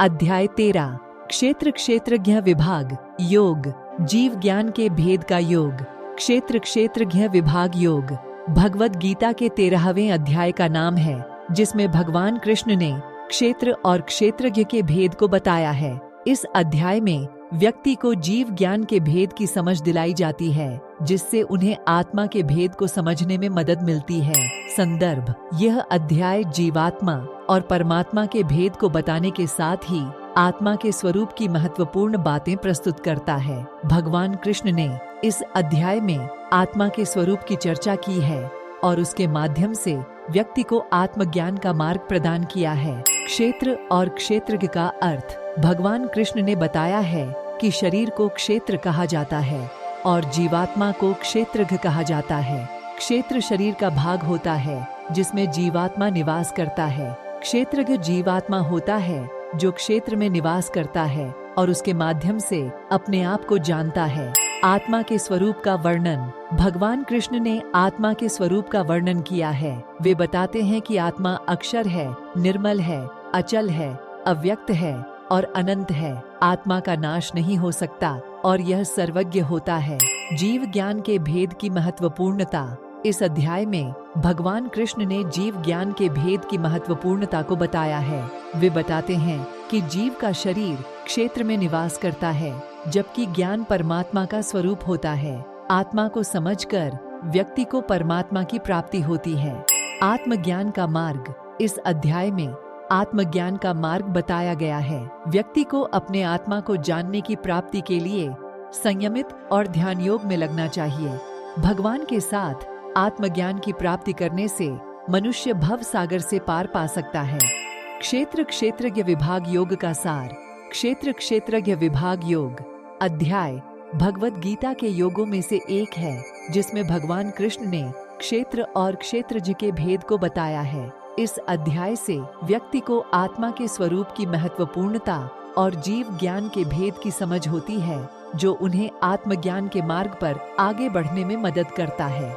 अध्याय 13 क्षेत्र क्षेत्रज्ञ विभाग योग, जीव ज्ञान के भेद का योग। क्षेत्र क्षेत्रज्ञ विभाग योग भगवद गीता के 13वें अध्याय का नाम है, जिसमें भगवान कृष्ण ने क्षेत्र और क्षेत्रज्ञ के भेद को बताया है। इस अध्याय में व्यक्ति को जीव ज्ञान के भेद की समझ दिलाई जाती है, जिससे उन्हें आत्मा के भेद को समझने में मदद मिलती है। संदर्भ: यह अध्याय जीवात्मा और परमात्मा के भेद को बताने के साथ ही आत्मा के स्वरूप की महत्वपूर्ण बातें प्रस्तुत करता है। भगवान कृष्ण ने इस अध्याय में आत्मा के स्वरूप की चर्चा की है और उसके माध्यम से व्यक्ति को आत्मज्ञान का मार्ग प्रदान किया है। क्षेत्र और क्षेत्रज्ञ का अर्थ: भगवान कृष्ण ने बताया है कि शरीर को क्षेत्र कहा जाता है और जीवात्मा को क्षेत्रज्ञ कहा जाता है। क्षेत्र शरीर का भाग होता है जिसमें जीवात्मा निवास करता है। क्षेत्रज्ञ जीवात्मा होता है जो क्षेत्र में निवास करता है और उसके माध्यम से अपने आप को जानता है। आत्मा के स्वरूप का वर्णन: भगवान कृष्ण ने आत्मा के स्वरूप का वर्णन किया है। वे बताते हैं कि आत्मा अक्षर है, निर्मल है, अचल है, अव्यक्त है और अनंत है। आत्मा का नाश नहीं हो सकता और यह सर्वज्ञ होता है। जीव ज्ञान के भेद की महत्वपूर्णता: इस अध्याय में भगवान कृष्ण ने जीव ज्ञान के भेद की महत्वपूर्णता को बताया है। वे बताते हैं कि जीव का शरीर क्षेत्र में निवास करता है, जबकि ज्ञान परमात्मा का स्वरूप होता है। आत्मा को समझकर व्यक्ति को परमात्मा की प्राप्ति होती है। आत्मज्ञान का मार्ग: इस अध्याय में आत्मज्ञान का मार्ग बताया गया है। व्यक्ति को अपने आत्मा को जानने की प्राप्ति के लिए संयमित और ध्यान योग में लगना चाहिए। भगवान के साथ आत्मज्ञान की प्राप्ति करने से मनुष्य भव सागर से पार पा सकता है। क्षेत्र क्षेत्रज्ञ विभाग योग का सार: क्षेत्र क्षेत्रज्ञ विभाग योग अध्याय भगवद गीता के योगों में से एक है, जिसमें भगवान कृष्ण ने क्षेत्र और क्षेत्रज्ञ के भेद को बताया है। इस अध्याय से व्यक्ति को आत्मा के स्वरूप की महत्वपूर्णता और जीव ज्ञान के भेद की समझ होती है, जो उन्हें आत्मज्ञान के मार्ग पर आगे बढ़ने में मदद करता है।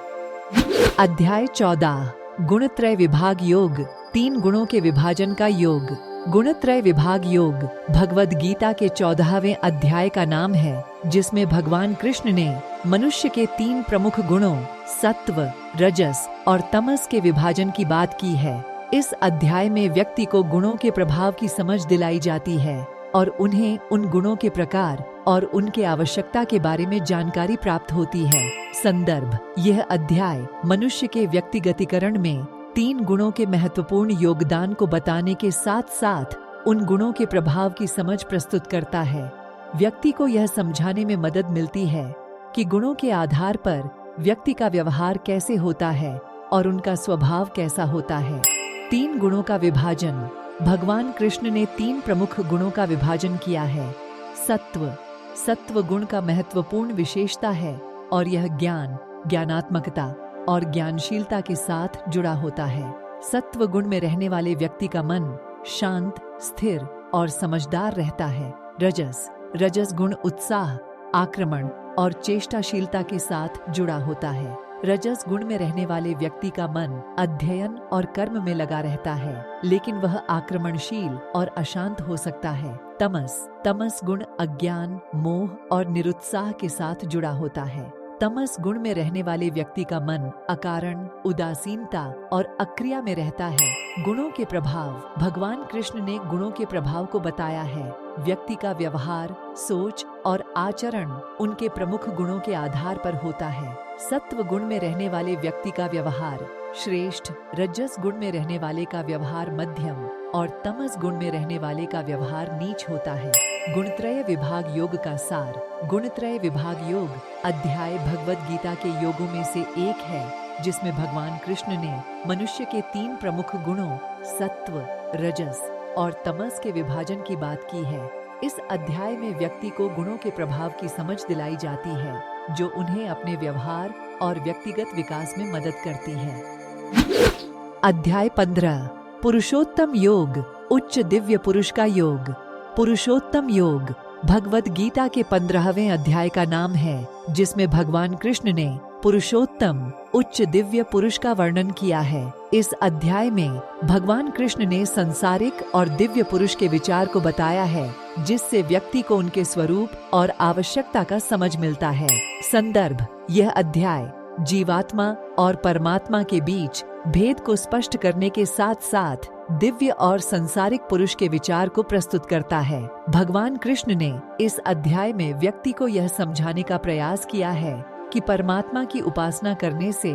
अध्याय 14 गुणत्रय विभाग योग 3 गुणों के विभाजन का योग। गुणत्रय विभाग योग भगवद गीता के 14वें अध्याय का नाम है, जिसमें भगवान कृष्ण ने मनुष्य के 3 प्रमुख गुणों सत्व, रजस और तमस के विभाजन की बात की है। इस अध्याय में व्यक्ति को गुणों के प्रभाव की समझ दिलाई जाती है और उन्हें उन गुणों के प्रकार और उनके आवश्यकता के बारे में जानकारी प्राप्त होती है। संदर्भ: यह अध्याय मनुष्य के व्यक्तिगतीकरण में 3 गुणों के महत्वपूर्ण योगदान को बताने के साथ साथ उन गुणों के प्रभाव की समझ प्रस्तुत करता है। व्यक्ति को यह समझाने में मदद मिलती है कि गुणों के आधार पर व्यक्ति का व्यवहार कैसे होता है और उनका स्वभाव कैसा होता है। 3 गुणों का विभाजन: भगवान कृष्ण ने 3 प्रमुख गुणों का विभाजन किया है। सत्व: सत्व गुण का महत्वपूर्ण विशेषता है और यह ज्ञान, ज्ञानात्मकता और ज्ञानशीलता के साथ जुड़ा होता है। सत्व गुण में रहने वाले व्यक्ति का मन शांत, स्थिर और समझदार रहता है। रजस: रजस गुण उत्साह, आक्रमण और चेष्टाशीलता के साथ जुड़ा होता है। रजस गुण में रहने वाले व्यक्ति का मन अध्ययन और कर्म में लगा रहता है, लेकिन वह आक्रमणशील और अशांत हो सकता है। तमस: तमस गुण अज्ञान, मोह और निरुत्साह के साथ जुड़ा होता है। तमस गुण में रहने वाले व्यक्ति का मन अकारण, उदासीनता और अक्रिया में रहता है। गुणों के प्रभाव: भगवान कृष्ण ने गुणों के प्रभाव को बताया है। व्यक्ति का व्यवहार, सोच और आचरण उनके प्रमुख गुणों के आधार पर होता है। सत्व गुण में रहने वाले व्यक्ति का व्यवहार श्रेष्ठ, रजस गुण में रहने वाले का व्यवहार मध्यम और तमस गुण में रहने वाले का व्यवहार नीच होता है। गुणत्रय विभाग योग का सार: गुणत्रय विभाग योग अध्याय भगवद गीता के योगों में से एक है, जिसमें भगवान कृष्ण ने मनुष्य के 3 प्रमुख गुणों सत्व, रजस और तमस के विभाजन की बात की है। इस अध्याय में व्यक्ति को गुणों के प्रभाव की समझ दिलाई जाती है, जो उन्हें अपने व्यवहार और व्यक्तिगत विकास में मदद करती है। अध्याय 15 पुरुषोत्तम योग उच्च दिव्य पुरुष का योग। पुरुषोत्तम योग भगवद गीता के 15वें अध्याय का नाम है, जिसमें भगवान कृष्ण ने पुरुषोत्तम उच्च दिव्य पुरुष का वर्णन किया है। इस अध्याय में भगवान कृष्ण ने संसारिक और दिव्य पुरुष के विचार को बताया है, जिससे व्यक्ति को उनके स्वरूप और आवश्यकता का समझ मिलता है। संदर्भ: यह अध्याय जीवात्मा और परमात्मा के बीच भेद को स्पष्ट करने के साथ साथ दिव्य और संसारिक पुरुष के विचार को प्रस्तुत करता है। भगवान कृष्ण ने इस अध्याय में व्यक्ति को यह समझाने का प्रयास किया है कि परमात्मा की उपासना करने से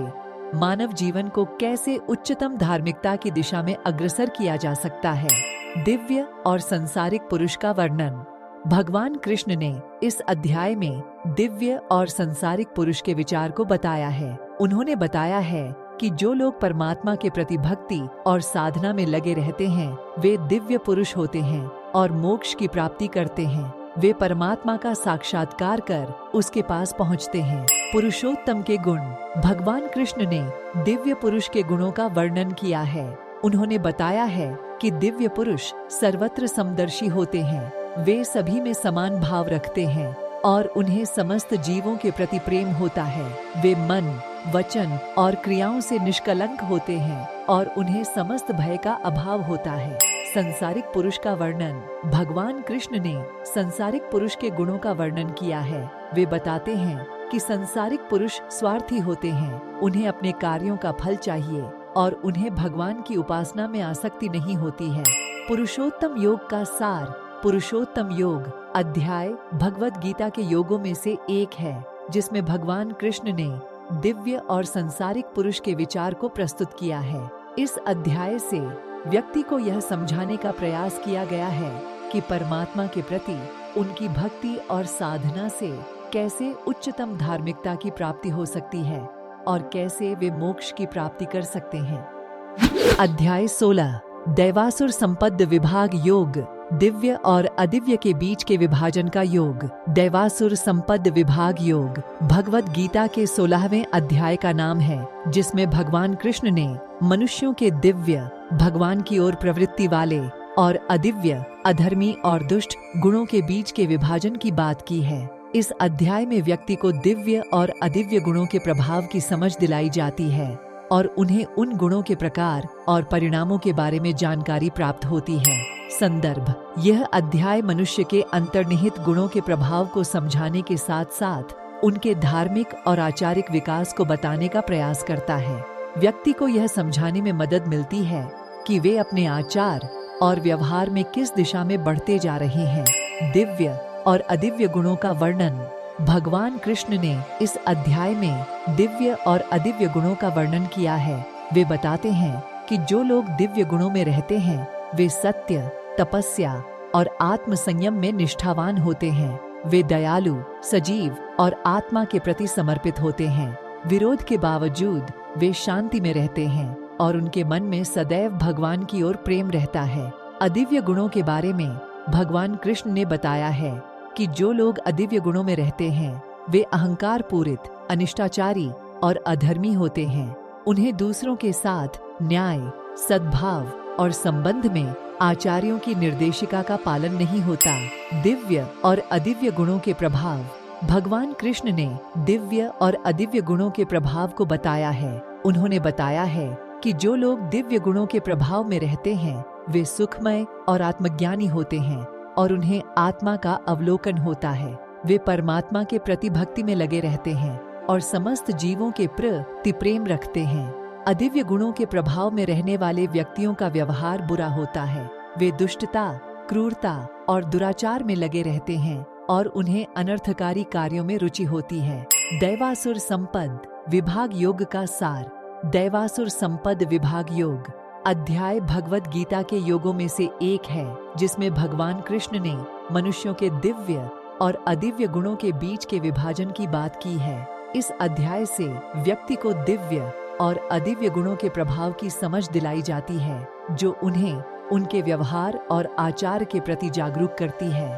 मानव जीवन को कैसे उच्चतम धार्मिकता की दिशा में अग्रसर किया जा सकता है। दिव्य और संसारिक पुरुष का वर्णन: भगवान कृष्ण ने इस अध्याय में दिव्य और संसारिक पुरुष के विचार को बताया है। उन्होंने बताया है कि जो लोग परमात्मा के प्रति भक्ति और साधना में लगे रहते हैं वे दिव्य पुरुष होते हैं और मोक्ष की प्राप्ति करते हैं। वे परमात्मा का साक्षात्कार कर उसके पास पहुंचते हैं। पुरुषोत्तम के गुण: भगवान कृष्ण ने दिव्य पुरुष के गुणों का वर्णन किया है। उन्होंने बताया है कि दिव्य पुरुष सर्वत्र समदर्शी होते हैं। वे सभी में समान भाव रखते हैं और उन्हें समस्त जीवों के प्रति प्रेम होता है। वे मन, वचन और क्रियाओं से निष्कलंक होते हैं और उन्हें समस्त भय का अभाव होता है। संसारिक पुरुष का वर्णन: भगवान कृष्ण ने संसारिक पुरुष के गुणों का वर्णन किया है। वे बताते हैं कि संसारिक पुरुष स्वार्थी होते हैं, उन्हें अपने कार्यों का फल चाहिए और उन्हें भगवान की उपासना में आसक्ति नहीं होती है। पुरुषोत्तम योग का सार: पुरुषोत्तम योग अध्याय भगवद गीता के योगों में से एक है, जिसमें भगवान कृष्ण ने दिव्य और संसारिक पुरुष के विचार को प्रस्तुत किया है। इस अध्याय से व्यक्ति को यह समझाने का प्रयास किया गया है कि परमात्मा के प्रति उनकी भक्ति और साधना से कैसे उच्चतम धार्मिकता की प्राप्ति हो सकती है और कैसे वे मोक्ष की प्राप्ति कर सकते हैं। अध्याय 16 दैवासुर संपद विभाग योग: दिव्य और अदिव्य के बीच के विभाजन का योग। दैवासुर संपद विभाग योग भगवद गीता के 16वें अध्याय का नाम है, जिसमें भगवान कृष्ण ने मनुष्यों के दिव्य भगवान की ओर प्रवृत्ति वाले और अदिव्य अधर्मी और दुष्ट गुणों के बीच के विभाजन की बात की है। इस अध्याय में व्यक्ति को दिव्य और अदिव्य गुणों के प्रभाव की समझ दिलाई जाती है और उन्हें उन गुणों के प्रकार और परिणामों के बारे में जानकारी प्राप्त होती है। संदर्भ: यह अध्याय मनुष्य के अंतर्निहित गुणों के प्रभाव को समझाने के साथ साथ उनके धार्मिक और आचारिक विकास को बताने का प्रयास करता है। व्यक्ति को यह समझाने में मदद मिलती है कि वे अपने आचार और व्यवहार में किस दिशा में बढ़ते जा रहे हैं। दिव्य और अदिव्य गुणों का वर्णन: भगवान कृष्ण ने इस अध्याय में दिव्य और अदिव्य गुणों का वर्णन किया है। वे बताते हैं कि जो लोग दिव्य गुणों में रहते हैं वे सत्य, तपस्या और आत्म संयम में निष्ठावान होते हैं। वे दयालु, सजीव और आत्मा के प्रति समर्पित होते हैं। विरोध के बावजूद वे शांति में रहते हैं और उनके मन में सदैव भगवान की ओर प्रेम रहता है। अदिव्य गुणों के बारे में भगवान कृष्ण ने बताया है कि जो लोग अदिव्य गुणों में रहते हैं वे अहंकार पूरित, अनिष्टाचारी और अधर्मी होते हैं। उन्हें दूसरों के साथ न्याय, सद्भाव और संबंध में आचार्यों की निर्देशिका का पालन नहीं होता। दिव्य और अदिव्य गुणों के प्रभाव: भगवान कृष्ण ने दिव्य और अदिव्य गुणों के प्रभाव को बताया है। उन्होंने बताया है कि जो लोग दिव्य गुणों के प्रभाव में रहते हैं वे सुखमय और आत्मज्ञानी होते हैं और उन्हें आत्मा का अवलोकन होता है। वे परमात्मा के प्रति भक्ति में लगे रहते हैं और समस्त जीवों के प्रति प्रेम रखते हैं। अदिव्य गुणों के प्रभाव में रहने वाले व्यक्तियों का व्यवहार बुरा होता है। वे दुष्टता, क्रूरता और दुराचार में लगे रहते हैं और उन्हें अनर्थकारी कार्यों में रुचि होती है। दैवासुर संपद विभाग योग का सार: दैवासुर संपद विभाग योग अध्याय भगवद गीता के योगों में से एक है, जिसमें भगवान कृष्ण ने मनुष्यों के दिव्य और अदिव्य गुणों के बीच के विभाजन की बात की है। इस अध्याय से व्यक्ति को दिव्य और अदिव्य गुणों के प्रभाव की समझ दिलाई जाती है, जो उन्हें उनके व्यवहार और आचार के प्रति जागरूक करती है।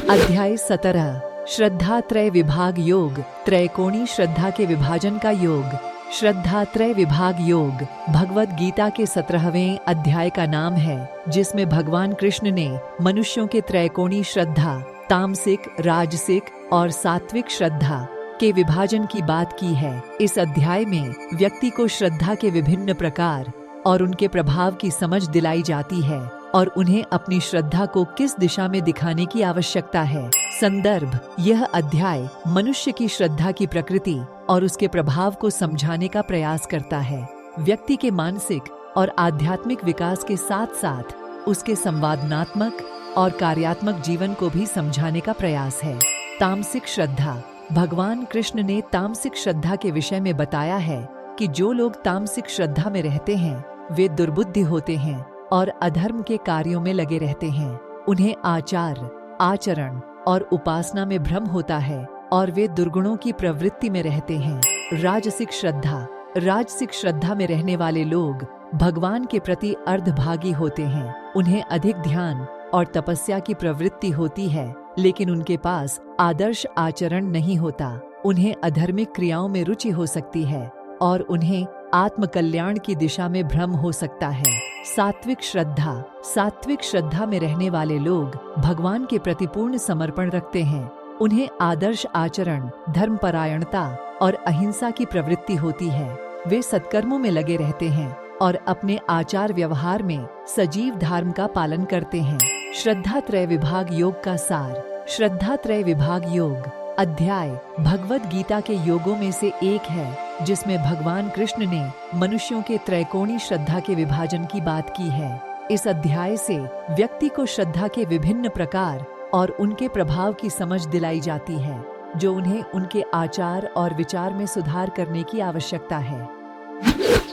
अध्याय 17 श्रद्धा त्रय विभाग योग त्रैकोणी श्रद्धा के विभाजन का योग। श्रद्धा त्रय विभाग योग भगवद गीता के 17वें अध्याय का नाम है, जिसमें भगवान कृष्ण ने मनुष्यों के त्रैकोणी श्रद्धा, तामसिक, राजसिक और सात्विक श्रद्धा के विभाजन की बात की है। इस अध्याय में व्यक्ति को श्रद्धा के विभिन्न प्रकार और उनके प्रभाव की समझ दिलाई जाती है। और उन्हें अपनी श्रद्धा को किस दिशा में दिखाने की आवश्यकता है। संदर्भ: यह अध्याय मनुष्य की श्रद्धा की प्रकृति और उसके प्रभाव को समझाने का प्रयास करता है। व्यक्ति के मानसिक और आध्यात्मिक विकास के साथ साथ उसके संवादनात्मक और कार्यात्मक जीवन को भी समझाने का प्रयास है। तामसिक श्रद्धा: भगवान कृष्ण ने तामसिक श्रद्धा के विषय में बताया है कि जो लोग तामसिक श्रद्धा में रहते हैं वे दुर्बुद्धि होते हैं और अधर्म के कार्यों में लगे रहते हैं। उन्हें आचार, आचरण और उपासना में भ्रम होता है और वे दुर्गुणों की प्रवृत्ति में रहते हैं। राजसिक श्रद्धा: राजसिक श्रद्धा में रहने वाले लोग भगवान के प्रति अर्धभागी होते हैं। उन्हें अधिक ध्यान और तपस्या की प्रवृत्ति होती है, लेकिन उनके पास आदर्श आचरण नहीं होता। उन्हें अधर्मिक क्रियाओं में रुचि हो सकती है और उन्हें आत्मकल्याण की दिशा में भ्रम हो सकता है। सात्विक श्रद्धा: सात्विक श्रद्धा में रहने वाले लोग भगवान के प्रति पूर्ण समर्पण रखते हैं। उन्हें आदर्श आचरण, धर्मपरायणता और अहिंसा की प्रवृत्ति होती है। वे सत्कर्मों में लगे रहते हैं और अपने आचार व्यवहार में सजीव धर्म का पालन करते हैं। श्रद्धात्रय विभाग योग का सार: श्रद्धात्रय विभाग योग अध्याय भगवद गीता के योगों में से एक है, जिसमें भगवान कृष्ण ने मनुष्यों के त्रैकोणी श्रद्धा के विभाजन की बात की है। इस अध्याय से व्यक्ति को श्रद्धा के विभिन्न प्रकार और उनके प्रभाव की समझ दिलाई जाती है, जो उन्हें उनके आचार और विचार में सुधार करने की आवश्यकता है।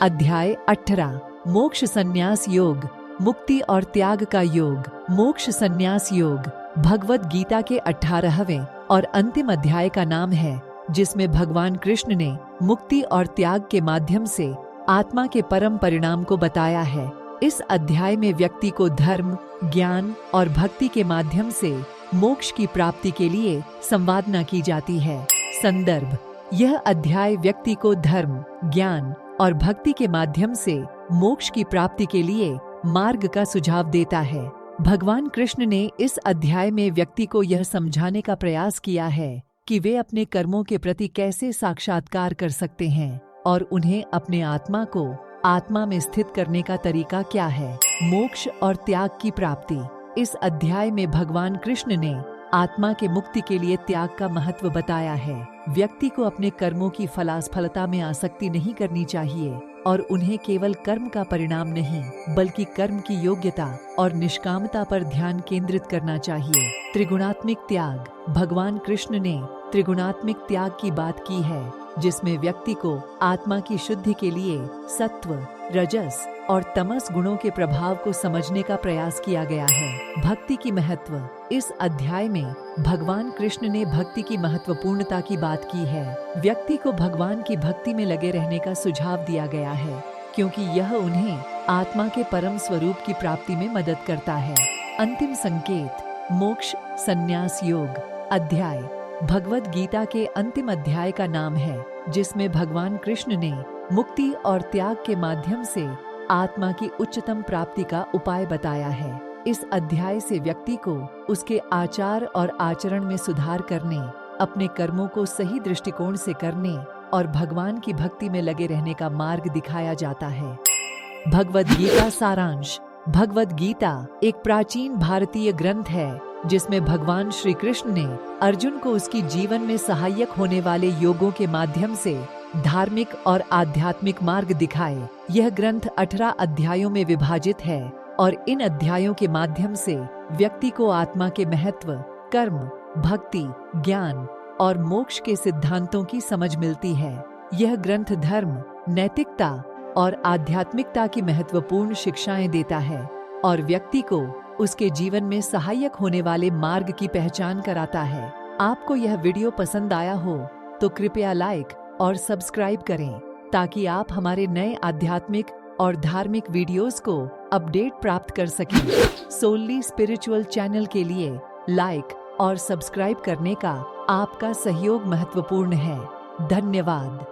अध्याय 18 मोक्ष संन्यास योग, मुक्ति और त्याग का योग। मोक्ष संन्यास योग भगवद गीता के 18वें और अंतिम अध्याय का नाम है, जिसमें भगवान कृष्ण ने मुक्ति और त्याग के माध्यम से आत्मा के परम परिणाम को बताया है। इस अध्याय में व्यक्ति को धर्म, ज्ञान और भक्ति के माध्यम से मोक्ष की प्राप्ति के लिए संवादना की जाती है। संदर्भ: यह अध्याय व्यक्ति को धर्म, ज्ञान और भक्ति के माध्यम से मोक्ष की प्राप्ति के लिए मार्ग का सुझाव देता है। भगवान कृष्ण ने इस अध्याय में व्यक्ति को यह समझाने का प्रयास किया है कि वे अपने कर्मों के प्रति कैसे साक्षात्कार कर सकते हैं और उन्हें अपने आत्मा को आत्मा में स्थित करने का तरीका क्या है। मोक्ष और त्याग की प्राप्ति: इस अध्याय में भगवान कृष्ण ने आत्मा के मुक्ति के लिए त्याग का महत्व बताया है। व्यक्ति को अपने कर्मों की फलास्फलता में आसक्ति नहीं करनी चाहिए और उन्हें केवल कर्म का परिणाम नहीं, बल्कि कर्म की योग्यता और निष्कामता पर ध्यान केंद्रित करना चाहिए। त्रिगुणात्मिक त्याग: भगवान कृष्ण ने त्रिगुणात्मिक त्याग की बात की है, जिसमें व्यक्ति को आत्मा की शुद्धि के लिए सत्व, रजस और तमस गुणों के प्रभाव को समझने का प्रयास किया गया है। भक्ति की महत्व: इस अध्याय में भगवान कृष्ण ने भक्ति की महत्वपूर्णता की बात की है। व्यक्ति को भगवान की भक्ति में लगे रहने का सुझाव दिया गया है, क्योंकि यह उन्हें आत्मा के परम स्वरूप की प्राप्ति में मदद करता है। अंतिम संकेत: मोक्ष संन्यास योग अध्याय भगवद गीता के अंतिम अध्याय का नाम है, जिसमें भगवान कृष्ण ने मुक्ति और त्याग के माध्यम से आत्मा की उच्चतम प्राप्ति का उपाय बताया है। इस अध्याय से व्यक्ति को उसके आचार और आचरण में सुधार करने, अपने कर्मों को सही दृष्टिकोण से करने और भगवान की भक्ति में लगे रहने का मार्ग दिखाया जाता है। भगवद गीता सारांश: भगवद गीता एक प्राचीन भारतीय ग्रंथ है, जिसमें भगवान श्री कृष्ण ने अर्जुन को उसकी जीवन में सहायक होने वाले योगों के माध्यम से धार्मिक और आध्यात्मिक मार्ग दिखाए। यह ग्रंथ 18 अध्यायों में विभाजित है और इन अध्यायों के माध्यम से व्यक्ति को आत्मा के महत्व, कर्म, भक्ति, ज्ञान और मोक्ष के सिद्धांतों की समझ मिलती है। यह ग्रंथ धर्म, नैतिकता और आध्यात्मिकता की महत्वपूर्ण शिक्षाएं देता है और व्यक्ति को उसके जीवन में सहायक होने वाले मार्ग की पहचान कराता है। आपको यह वीडियो पसंद आया हो तो कृपया लाइक और सब्सक्राइब करें, ताकि आप हमारे नए आध्यात्मिक और धार्मिक वीडियोस को अपडेट प्राप्त कर सकें। सोल्ली स्पिरिचुअल चैनल के लिए लाइक और सब्सक्राइब करने का आपका सहयोग महत्वपूर्ण है। धन्यवाद।